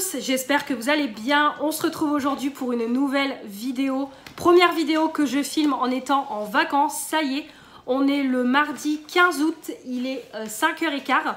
tous, j'espère que vous allez bien. On se retrouve aujourd'hui pour une nouvelle vidéo. Première vidéo que je filme en étant en vacances. Ça y est, on est le mardi 15 août, il est 5h15.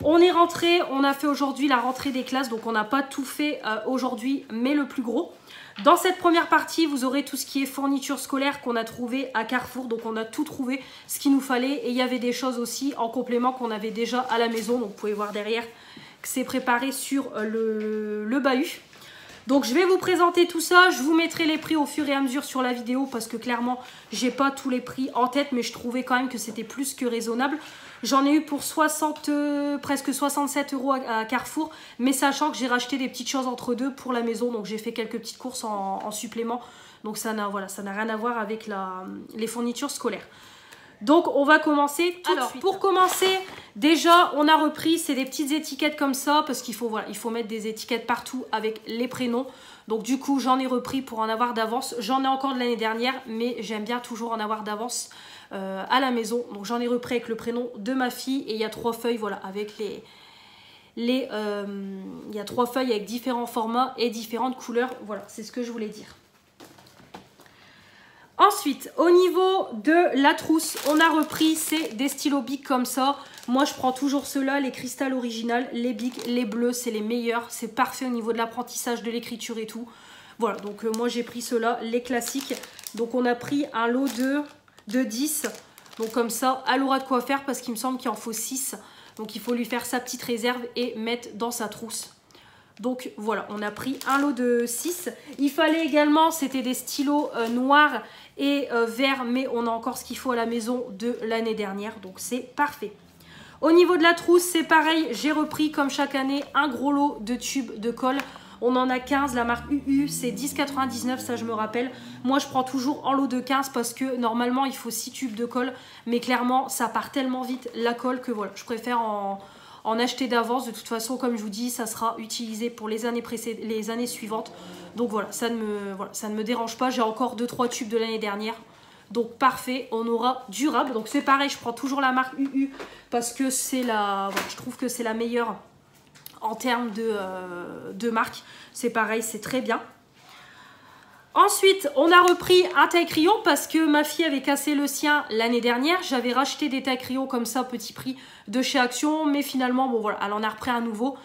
On est rentré, on a fait aujourd'hui la rentrée des classes, donc on n'a pas tout fait aujourd'hui, mais le plus gros. Dans cette première partie, vous aurez tout ce qui est fourniture scolaire qu'on a trouvé à Carrefour. Donc on a tout trouvé, ce qu'il nous fallait. Et il y avait des choses aussi en complément qu'on avait déjà à la maison. Donc vous pouvez voir derrière que c'est préparé sur le bahut. Donc je vais vous présenter tout ça. Je vous mettrai les prix au fur et à mesure sur la vidéo parce que clairement, j'ai pas tous les prix en tête. Mais je trouvais quand même que c'était plus que raisonnable. J'en ai eu pour presque 67 € à Carrefour, mais sachant que j'ai racheté des petites choses entre deux pour la maison, donc j'ai fait quelques petites courses en supplément. Donc ça n'a rien à voir avec les fournitures scolaires. Donc on va commencer tout de suite. Pour commencer, déjà on a repris, c'est des petites étiquettes comme ça, parce qu'il faut, il faut mettre des étiquettes partout avec les prénoms. Donc du coup j'en ai repris pour en avoir d'avance. J'en ai encore de l'année dernière, mais j'aime bien toujours en avoir d'avance. À la maison, donc j'en ai repris avec le prénom de ma fille et il y a 3 feuilles, voilà, avec il y a 3 feuilles avec différents formats et différentes couleurs, voilà, c'est ce que je voulais dire. Ensuite, au niveau de la trousse, on a repris, c'est des stylos Bic comme ça. Moi, je prends toujours ceux-là, les Cristal original, les Bic, les bleus, c'est les meilleurs, c'est parfait au niveau de l'apprentissage de l'écriture et tout. Voilà, donc moi j'ai pris ceux-là, les classiques. Donc on a pris un lot de 10, donc comme ça elle aura de quoi faire parce qu'il me semble qu'il en faut 6, donc il faut lui faire sa petite réserve et mettre dans sa trousse. Donc voilà, on a pris un lot de 6. Il fallait également, c'était des stylos noirs et verts, mais on a encore ce qu'il faut à la maison de l'année dernière, donc c'est parfait. Au niveau de la trousse, c'est pareil, j'ai repris comme chaque année un gros lot de tubes de colle. On en a 15, la marque UU, c'est 10,99, ça je me rappelle. Moi, je prends toujours en lot de 15 parce que normalement, il faut 6 tubes de colle. Mais clairement, ça part tellement vite la colle que voilà, je préfère en acheter d'avance. De toute façon, comme je vous dis, ça sera utilisé pour les années suivantes. Donc voilà, ça ne me dérange pas. J'ai encore 2-3 tubes de l'année dernière. Donc parfait, on aura durable. Donc c'est pareil, je prends toujours la marque UU parce que c'est je trouve que c'est la meilleure en termes de marque. C'est pareil, c'est très bien. Ensuite, on a repris un taille-crayon parce que ma fille avait cassé le sien l'année dernière. J'avais racheté des taille-crayons comme ça, petit prix de chez Action. Mais finalement, bon voilà, elle en a repris un nouveau.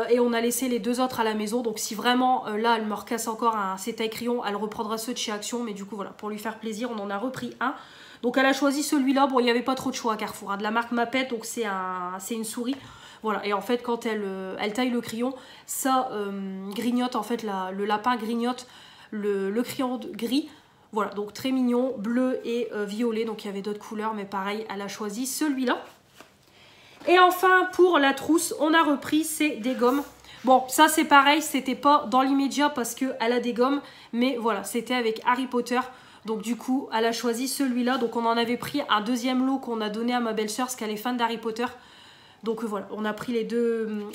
Et on a laissé les 2 autres à la maison. Donc si vraiment, là, elle me recasse encore ses taille-crayons, elle reprendra ceux de chez Action. Mais du coup, voilà, pour lui faire plaisir, on en a repris un. Donc elle a choisi celui-là. Bon, il n'y avait pas trop de choix à Carrefour, hein, de la marque Mapette. Donc c'est une souris. Voilà, et en fait, quand elle taille le crayon, ça grignote, en fait, le lapin grignote le crayon gris. Voilà, donc très mignon, bleu et violet. Donc il y avait d'autres couleurs, mais pareil, elle a choisi celui-là. Et enfin, pour la trousse, on a repris, c'est des gommes. Bon, ça c'est pareil, c'était pas dans l'immédiat parce qu'elle a des gommes, mais voilà, c'était avec Harry Potter. Donc du coup, elle a choisi celui-là. Donc on en avait pris un deuxième lot qu'on a donné à ma belle-sœur parce qu'elle est fan d'Harry Potter. Donc voilà, on a pris les deux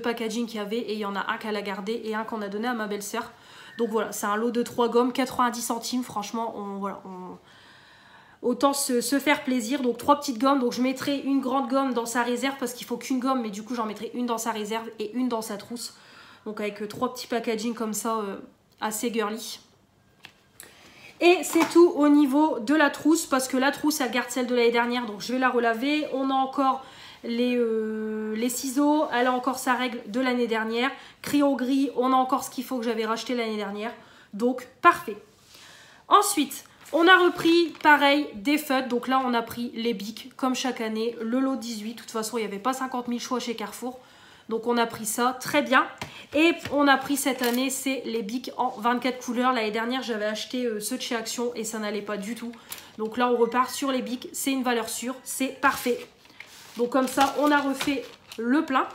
packaging qu'il y avait et il y en a un qu'elle a gardé et un qu'on a donné à ma belle-sœur. Donc voilà, c'est un lot de 3 gommes, 90 centimes. Franchement, autant se faire plaisir. Donc 3 petites gommes. Donc je mettrai une grande gomme dans sa réserve parce qu'il faut qu'une gomme, mais du coup j'en mettrai une dans sa réserve et une dans sa trousse. Donc avec 3 petits packaging comme ça, assez girly. Et c'est tout au niveau de la trousse parce que la trousse elle garde celle de l'année dernière, donc je vais la relaver. On a encore les ciseaux, elle a encore sa règle de l'année dernière. Crayon gris, on a encore ce qu'il faut que j'avais racheté l'année dernière, donc parfait. Ensuite, on a repris pareil des feutres, donc là on a pris les Bic comme chaque année, le lot 18. De toute façon il n'y avait pas 50 000 choix chez Carrefour. Donc on a pris ça, très bien. Et on a pris cette année, c'est les Bic en 24 couleurs. L'année dernière, j'avais acheté ceux de chez Action et ça n'allait pas du tout. Donc là, on repart sur les Bic. C'est une valeur sûre, c'est parfait. Donc comme ça, on a refait le plein.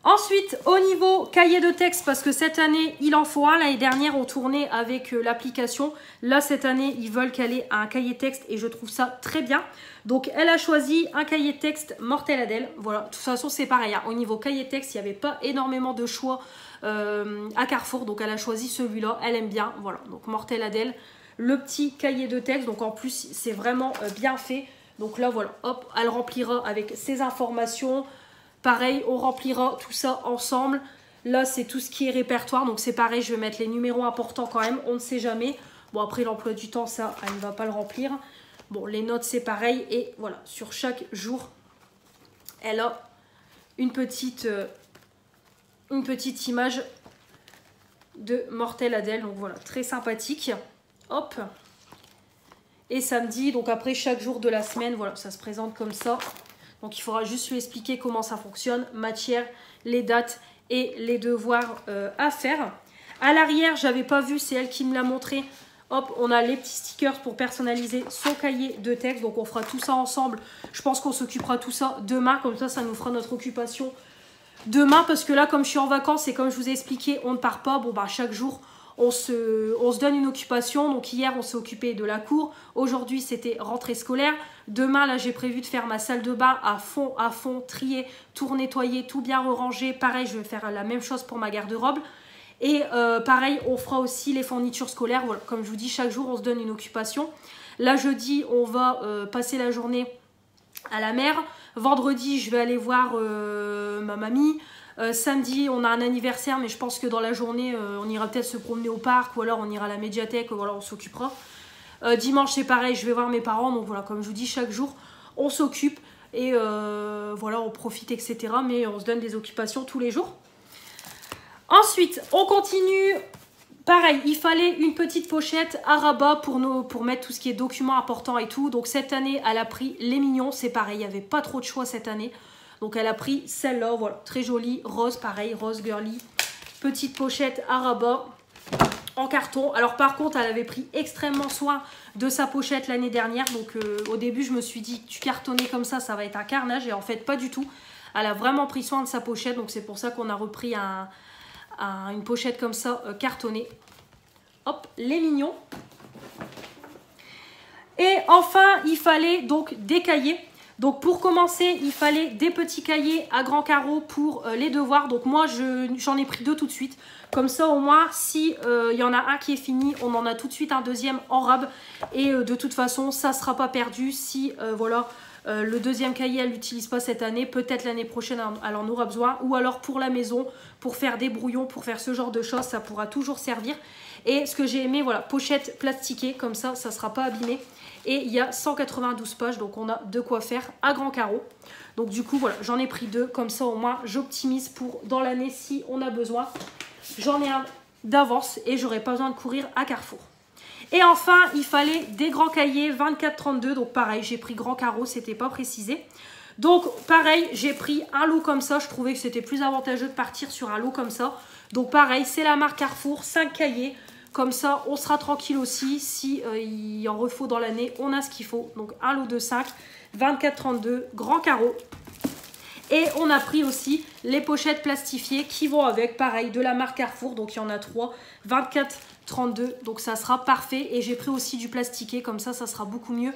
Ensuite, au niveau cahier de texte, parce que cette année, il en faut un. L'année dernière, on tournait avec l'application. Là, cette année, ils veulent caler un cahier texte et je trouve ça très bien. Donc, elle a choisi un cahier texte Mortel Adèle. Voilà, de toute façon, c'est pareil, hein. Au niveau cahier texte, il n'y avait pas énormément de choix à Carrefour. Donc, elle a choisi celui-là. Elle aime bien. Voilà, donc Mortel Adèle, le petit cahier de texte. Donc, en plus, c'est vraiment bien fait. Donc là, voilà, hop, elle remplira avec ses informations. Pareil, on remplira tout ça ensemble. Là, c'est tout ce qui est répertoire. Donc, c'est pareil, je vais mettre les numéros importants quand même. On ne sait jamais. Bon, après, l'emploi du temps, ça, elle ne va pas le remplir. Bon, les notes, c'est pareil. Et voilà, sur chaque jour, elle a une petite image de Mortel Adèle. Donc, voilà, très sympathique. Hop. Et samedi, donc après chaque jour de la semaine, voilà, ça se présente comme ça. Donc, il faudra juste lui expliquer comment ça fonctionne. Matière, les dates et les devoirs à faire. À l'arrière, j'avais pas vu, c'est elle qui me l'a montré. Hop, on a les petits stickers pour personnaliser son cahier de texte. Donc, on fera tout ça ensemble. Je pense qu'on s'occupera tout ça demain. Comme ça nous fera notre occupation demain. Parce que là, comme je suis en vacances et comme je vous ai expliqué, on ne part pas. Bon, bah, chaque jour, on se donne une occupation. Donc, hier, on s'est occupé de la cour. Aujourd'hui, c'était rentrée scolaire. Demain, là, j'ai prévu de faire ma salle de bain à fond, trier, tout nettoyer, tout bien ranger. Pareil, je vais faire la même chose pour ma garde-robe. Et pareil, on fera aussi les fournitures scolaires. Voilà, comme je vous dis, chaque jour, on se donne une occupation. Là, jeudi, on va passer la journée à la mer. Vendredi, je vais aller voir ma mamie. Samedi, on a un anniversaire, mais je pense que dans la journée, on ira peut-être se promener au parc ou alors on ira à la médiathèque. Voilà, on s'occupera. Dimanche, c'est pareil, je vais voir mes parents. Donc voilà, comme je vous dis, chaque jour, on s'occupe. Et voilà, on profite, etc. Mais on se donne des occupations tous les jours. Ensuite, on continue. Pareil, il fallait une petite pochette à rabat pour mettre tout ce qui est documents importants et tout. Donc cette année, elle a pris les mignons. C'est pareil, il n'y avait pas trop de choix cette année. Donc elle a pris celle-là, voilà, très jolie, rose, pareil, rose girly. Petite pochette à rabat en carton. Alors par contre, elle avait pris extrêmement soin de sa pochette l'année dernière. Donc au début, je me suis dit, tu cartonnais comme ça va être un carnage. Et en fait, pas du tout. Elle a vraiment pris soin de sa pochette. Donc c'est pour ça qu'on a repris une pochette comme ça cartonnée. Hop, les mignons. Et enfin, il fallait donc des cahiers. Donc pour commencer, il fallait des petits cahiers à grands carreaux pour les devoirs. Donc moi, j'en ai pris 2 tout de suite. Comme ça, au moins, si il y en a un qui est fini, on en a tout de suite un deuxième en rab. Et de toute façon, ça ne sera pas perdu si voilà, le deuxième cahier, elle l'utilise pas cette année. Peut-être l'année prochaine, elle en aura besoin. Ou alors pour la maison, pour faire des brouillons, pour faire ce genre de choses, ça pourra toujours servir. Et ce que j'ai aimé, voilà, pochette plastiquée, comme ça ne sera pas abîmé. Et il y a 192 pages, donc on a de quoi faire à grands carreaux. Donc du coup, voilà, j'en ai pris 2. Comme ça, au moins, j'optimise pour dans l'année si on a besoin. J'en ai un d'avance et j'aurai pas besoin de courir à Carrefour. Et enfin, il fallait des grands cahiers 24-32. Donc pareil, j'ai pris grand carreau, c'était pas précisé. Donc pareil, j'ai pris un lot comme ça. Je trouvais que c'était plus avantageux de partir sur un lot comme ça. Donc pareil, c'est la marque Carrefour, 5 cahiers. Comme ça, on sera tranquille aussi. Si il en refaut dans l'année, on a ce qu'il faut. Donc un lot de 5, 24-32, grand carreau. Et on a pris aussi les pochettes plastifiées qui vont avec, pareil, de la marque Carrefour. Donc il y en a 3, 24-32. Donc ça sera parfait. Et j'ai pris aussi du plastiqué, comme ça sera beaucoup mieux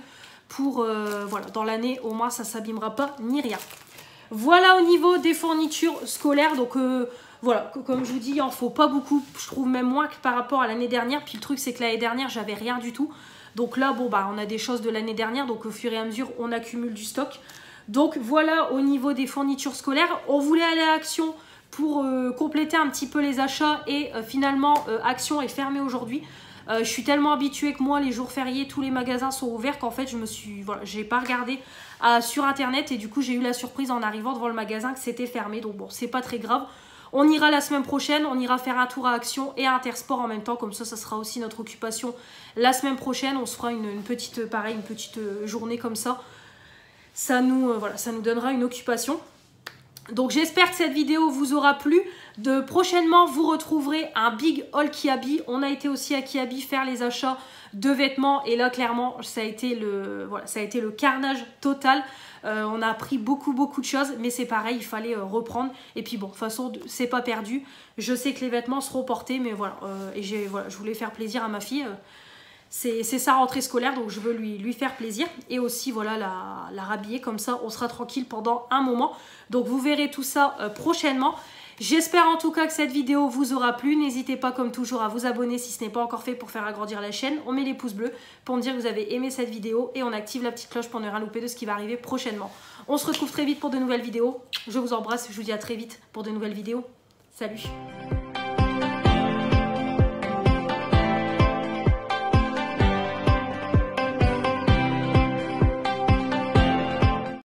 pour, voilà, dans l'année, au moins ça ne s'abîmera pas ni rien. Voilà au niveau des fournitures scolaires. Donc voilà, comme je vous dis, il n'en faut pas beaucoup. Je trouve même moins que par rapport à l'année dernière. Puis le truc, c'est que l'année dernière, j'avais rien du tout. Donc là, bon, bah, on a des choses de l'année dernière. Donc au fur et à mesure, on accumule du stock. Donc voilà au niveau des fournitures scolaires. On voulait aller à Action pour compléter un petit peu les achats. Et finalement, Action est fermée aujourd'hui. Je suis tellement habituée que moi, les jours fériés, tous les magasins sont ouverts qu'en fait, voilà, j'ai pas regardé sur Internet. Et du coup, j'ai eu la surprise en arrivant devant le magasin que c'était fermé. Donc bon, c'est pas très grave. On ira la semaine prochaine, on ira faire un tour à Action et à Intersport en même temps. Comme ça sera aussi notre occupation la semaine prochaine. On se fera une petite journée comme ça. Ça nous donnera une occupation. Donc j'espère que cette vidéo vous aura plu. Prochainement, vous retrouverez un big haul Kiabi. On a été aussi à Kiabi faire les achats de vêtements. Et là, clairement, ça a été le carnage total. On a pris beaucoup de choses. Mais c'est pareil, il fallait reprendre. Et puis bon, de toute façon, c'est pas perdu. Je sais que les vêtements seront portés. Mais voilà, je voulais faire plaisir à ma fille. C'est sa rentrée scolaire, donc je veux lui faire plaisir. Et aussi, voilà, la rhabiller. Comme ça, on sera tranquille pendant un moment. Donc, vous verrez tout ça prochainement. J'espère en tout cas que cette vidéo vous aura plu. N'hésitez pas comme toujours à vous abonner si ce n'est pas encore fait pour faire agrandir la chaîne. On met les pouces bleus pour me dire que vous avez aimé cette vidéo et on active la petite cloche pour ne rien louper de ce qui va arriver prochainement. On se retrouve très vite pour de nouvelles vidéos. Je vous embrasse, je vous dis à très vite pour de nouvelles vidéos. Salut!